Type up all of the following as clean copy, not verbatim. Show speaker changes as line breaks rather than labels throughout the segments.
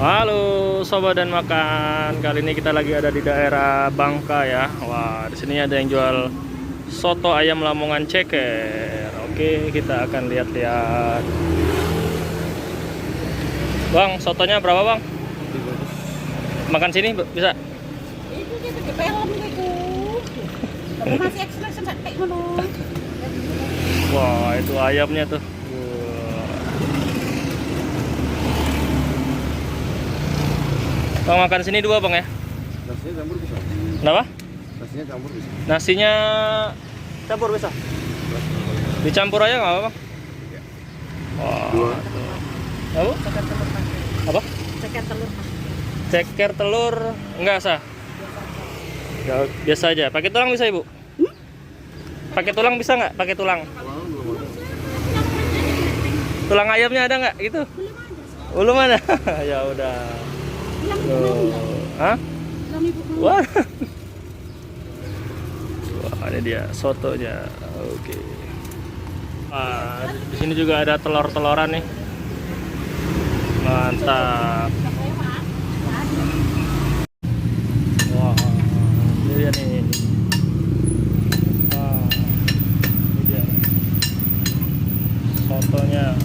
Halo sobat dan makan. Kali ini kita lagi ada di daerah Bangka ya. Wah, di sini ada yang jual soto ayam Lamongan ceker. Oke, kita akan lihat-lihat. Bang, sotonya berapa, Bang? Makan sini bisa?
Itu dia pakai pelem itu. Tapi masih expression sampai ngono.
Wah, itu ayamnya tuh. Bang, makan sini dua, Bang ya?
Nasinya campur bisa.
Kenapa?
Nasinya campur bisa.
Nasinya campur bisa? Dicampur aja nggak apa, Bang?
Ya.
Wah.
Dua.
Apa?
Ceker telur pakai.
Apa?
Ceker telur.
Ceker telur enggak sah? Ya, biasa aja. Pakai tulang bisa, Ibu? Pakai tulang bisa nggak? Pakai tulang. Tulang ayamnya ada nggak? Gitu. Belum ada. Ya udah. Tuh. Hah? Wah. Wah, ini dia sotonya. Oke. Wah, di sini juga ada telur-teloran nih. Mantap. Wah, ini dia nih. Wah, ini dia. Sotonya.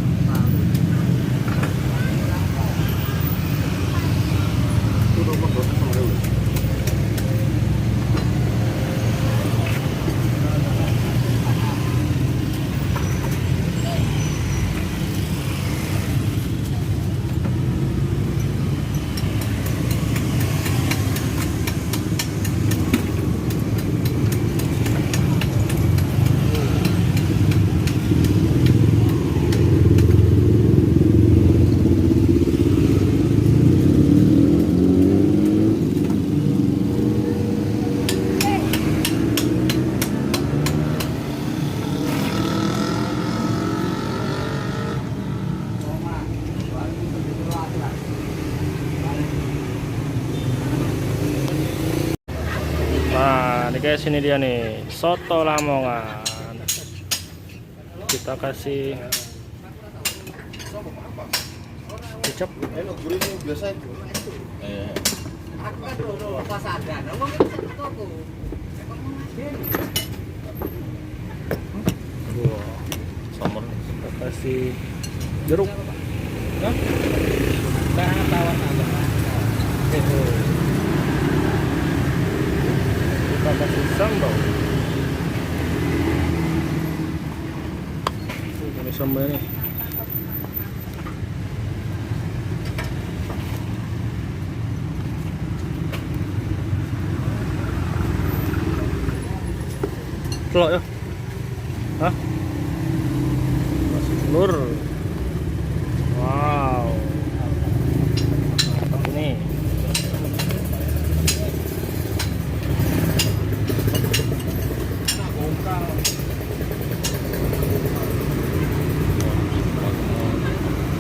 Nah, ini guys, ini dia nih soto Lamongan. Kita kasih kecap.
Biasa.
Wah, sumber. Kita kasih jeruk. Hah? Kita kasih sambal. Ini sambalnya nih. Telur ya? Hah? Masih telur. Wow. Mantap ini.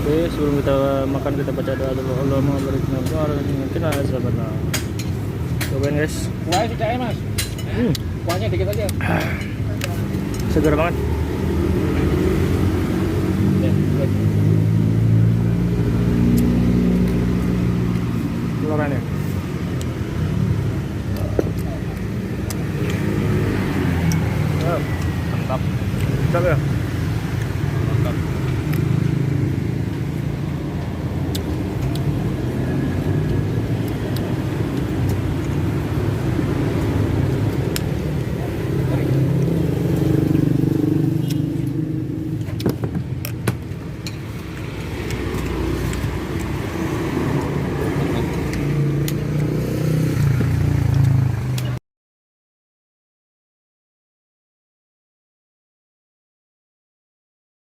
Oke, sebelum kita makan kita baca doa dulu. Allahumma barik lana mungkin ada sahabatnya. Cobain guys.
Kuahnya tidak ya, Mas? Kuahnya dikit aja.
Segar banget.